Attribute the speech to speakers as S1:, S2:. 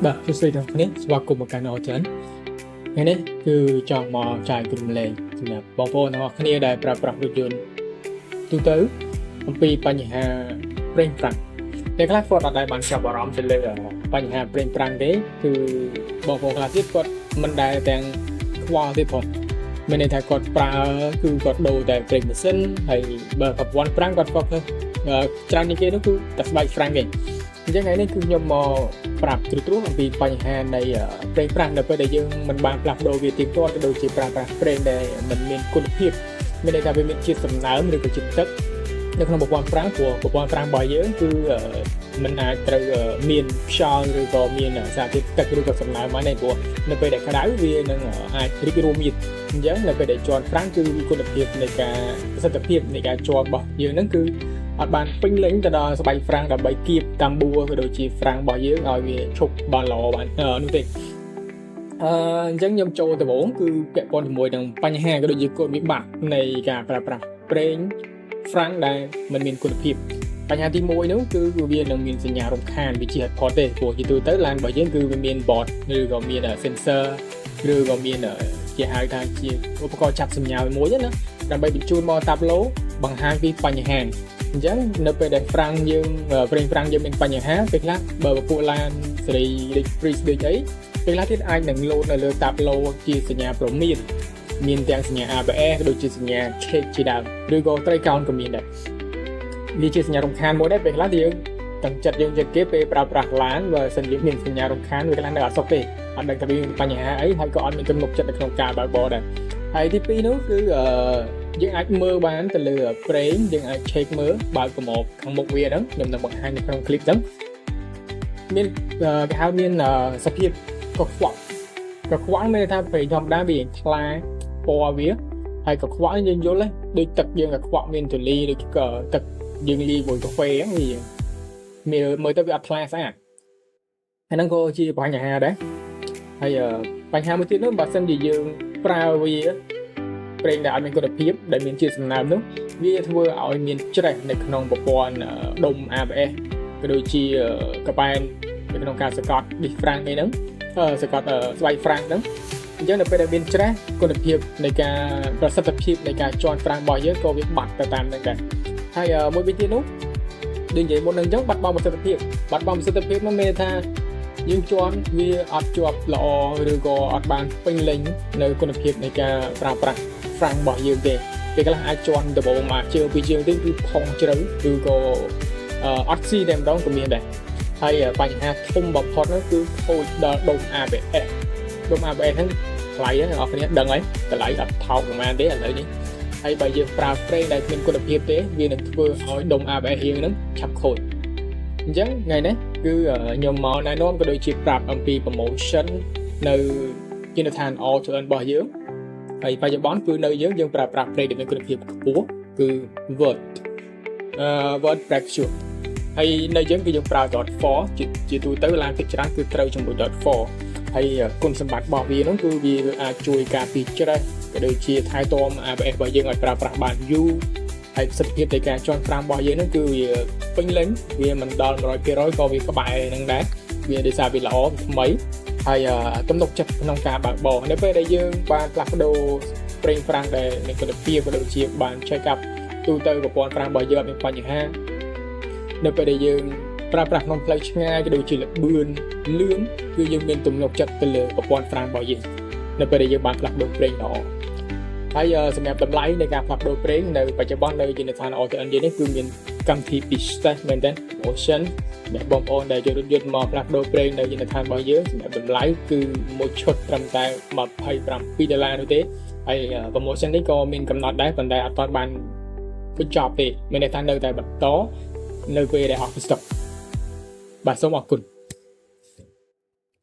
S1: បាទសួស្តីទាំងគ្នាស្វាគមន៍មកកាន់ Autumn ថ្ងៃនេះគឺចង់មកចែករំលែកសម្រាប់បងប្អូនទាំងអស់គ្នាដែលប្រើប្រាស់រថយន្តទូទៅអំពីបញ្ហាប្រេងប្រាំងអ្នកខ្លះគាត់អត់ដែលបានចាប់អារម្មណ៍ទៅលើបញ្ហាប្រេងប្រាំងទេគឺបងប្អូនខ្លះទៀតគាត់មិនដែលទាំងខ្វល់ទេផងមានន័យថាគាត់ប្រើគឺគាត់ដូរតែប្រេងម៉ាស៊ីនហើយបើប្រព័ន្ធប្រាំងគាត់ focus ច្រើនជាងគេនោះគឺតែស្បែកហ្វ្រាំងទេអញ្ចឹងថ្ងៃនេះគឺខ្ញុំមកប្រាប់ទ្រឹស្ដីអំពីបញ្ហានៃប្រេងប្រាំងនៅពេលដែលយើងមិនបានផ្លាស់ប្ដូរវាទៀងទាត់ក៏ដូចជាប្រើប្រាស់ប្រេងដែលមិនមានគុណភាពមានន័យថាវាមានជាតិសំណើមឬក៏ជាតិទឹកនៅក្នុងប្រព័ន្ធប្រាំងព្រោះប្រព័ន្ធប្រាំងរបស់យើងគឺមិនអាចត្រូវមានខ្យល់ឬក៏មានសារធាតុទឹកឬក៏សំណើមមកទេព្រោះនៅពេលដែលក្តៅវានឹងអាចរីករួមជាតិអញ្ចឹងនៅពេលដែលជាន់ប្រាំងគឺគុណភាពនៃការប្រសិទ្ធភាពនៃការជាន់របស់យើងហ្នឹងគឺអត់បានពេញលេញទៅដល់ស្បែកហ្វ្រាំងដើម្បីគៀបតាមបួរក៏ដូចជាហ្វ្រាំងរបស់យើងឲ្យវាឈប់បានល្អបាននោះទេអញ្ចឹងខ្ញុំចូលដំបូងគឺពាក់ព័ន្ធជាមួយនឹងបញ្ហាក៏ដូចជាគុណវិបត្តិនៃការប្រើប្រាស់ប្រេងហ្វ្រាំងដែលមិនមានគុណភាពបញ្ហាទី1នោះគឺវានឹងមានសញ្ញារំខានវាជាហេតុផលទេព្រោះជាទូទៅឡានរបស់យើងគឺវាមាន board ឬក៏មាន sensor ឬក៏មានគេហៅថាជាឧបករណ៍ចាប់សញ្ញាមួយណាដើម្បីបញ្ជូនមកតាប់ឡូបង្ហាញពីបញ្ហាអញ្ចឹងនៅពេលដែលហ្វ្រាំងយើងប្រេងហ្វ្រាំងយើងមានបញ្ហាពេលខ្លះបើពពួកឡានសេរីដូច freeze ដូចអីពេលខ្លះទៀតអាចនឹងលោតនៅលើតាប់ឡូជាសញ្ញាព្រមានទាំងសញ្ញា ABS ក៏ដូចជាសញ្ញា check ជាដើមឬក៏ត្រីកោណក៏មានដែរវាជាសញ្ញារំខានមួយដែរពេលខ្លះយើងទាំងចិត្តយើងចិត្តគេពេលប្រើប្រាស់ឡានបើសិនយើងមានសញ្ញារំខានវាខ្លះនៅអត់សុខទេអត់ដឹងថាវាមានបញ្ហាអីហើយក៏អត់មានទំនុកចិត្តនៅក្នុងការបើកបរដែរហើយទី2នោះគឺយើងអាចមើលបានទៅលើប្រេងយើងអាច check មើលបើកប្រមោកខាងមុខវាហ្នឹងខ្ញុំនឹងបង្ហាញនៅក្នុង clip ហ្នឹងមានគេហៅមានសភាពកខ្វក់មានន័យថាប្រេងធម្មតាវាថ្លាពណ៌វាហើយកខ្វក់យើងយល់ទេដូចទឹកយើងកខ្វក់មានទូលីដូចទឹកយើងលាយជាមួយកាហ្វេហ្នឹងវាមើលទៅវាអត់ថ្លាស្អាតហើយហ្នឹងក៏ជាបញ្ហាដែរហើយបញ្ហាមួយទៀតនោះបើសិនជាយើងប្រើវាប្រេងដែលអត់មានគុណភាពដែលមានជាតិសំណើមនោះវាធ្វើឲ្យមានច្រេះនៅក្នុងប្រព័ន្ធដុំ ABS ក៏ដូចជាកបែននៅក្នុងការសកត់ disc ហ្វ្រាំងហ្នឹងសកត់ស្បែកហ្វ្រាំងហ្នឹងអញ្ចឹងនៅពេលដែលមានច្រេះគុណភាពនៃការប្រសិទ្ធភាពនៃការជាន់ហ្វ្រាំងរបស់យើងក៏វាបាត់ទៅតាមហ្នឹងដែរហើយមួយវិញទៀតនោះដូចនិយាយមុនហ្នឹងអញ្ចឹងបាត់បង់ប្រសិទ្ធភាពនោះមានថាយើងជាន់វាអត់ជាប់ល្អឬក៏អត់បានពេញលេញនៅគុណភាពនៃការប្រើប្រាស់ហ្វ្រាំងរបស់យើងទេពេលខ្លះអាចជាន់ដបមកជើងពីជើងទេគឺផុងជ្រៅឬក៏អត់ស៊ីតែម្ដងក៏មានដែរហើយបញ្ហាធំបំផុតនោះគឺខូចដល់ដុំ ABS ហ្នឹងថ្លៃហ្នឹងអ្នកនរគ្នាដឹងហើយតម្លៃអត់ថោកប៉ុន្មានទេឥឡូវនេះហើយបើយើងប្រើប្រេងដែលគ្មានគុណភាពទេវានឹងធ្វើឲ្យដុំ ABS យើងហ្នឹងឆាប់ខូចអញ្ចឹងថ្ងៃនេះគឺខ្ញុំមកណែនាំក៏ដូចជាប្រាប់អំពី promotion នៅជាដ្ឋាន Autumn របស់យើងហើយបច្ចុប្បន្នគឺនៅយើងប្រើប្រាស់ប្រេងដែលមានគុណភាពខ្ពស់គឺ Word Pressure ហើយនៅយើងគឺយើងប្រើ .4 ជាទូទៅឡានភាគច្រើនគឺត្រូវជាមួយ .4 ហើយគុណសម្បត្តិរបស់វានោះគឺវាអាចជួយការពារច្រេះក៏ដូចជាថែទាំ ABS របស់យើងឲ្យប្រើប្រាស់បានយូរហើយប្រសិទ្ធភាពនៃការជាន់ហ្វ្រាំងរបស់យើងនោះគឺវាពេញលេញវាមិនដល់ 100% ក៏វាក្បែរនឹងដែរវាដោយសារវាល្អថ្មីហើយទំនុកចិត្តក្នុងការបើកបរនៅពេលដែលយើងបានផ្លាស់ប្ដូរប្រេងហ្វ្រាំងដែលមានគុណភាពក៏ដូចជាបាន check up ទូទៅប្រព័ន្ធហ្វ្រាំងរបស់យើងអត់មានបញ្ហានៅពេលដែលយើងប្រើប្រាស់ក្នុងផ្លូវឆ្ងាយក៏ដូចជាលឿនគឺយើងមានទំនុកចិត្តទៅលើប្រព័ន្ធហ្វ្រាំងរបស់យើងនៅពេលដែលយើងបានផ្លាស់ប្ដូរប្រេងល្អហើយសម្រាប់តម្លៃនៃការផ្លាស់ប្ដូរប្រេងនៅបច្ចុប្បន្ននៅជាដ្ឋាន Autumn នេះគឺមានកម្មវិធីពិសេសមែនទែន promotion ដែលបងប្អូនដែលចូលរថយន្តមកផ្លាស់ប្ដូរប្រេងនៅជាដ្ឋានរបស់យើងសម្រាប់តម្លៃគឺមួយឈុតត្រឹមតែ$27នោះទេហើយ promotion នេះក៏មានកំណត់ដែរប៉ុន្តែអត់ទាន់បានបញ្ចប់ទេមានន័យថានៅតែបន្តនៅពេលដែលអស់ពី stock បាទសូមអរគុណ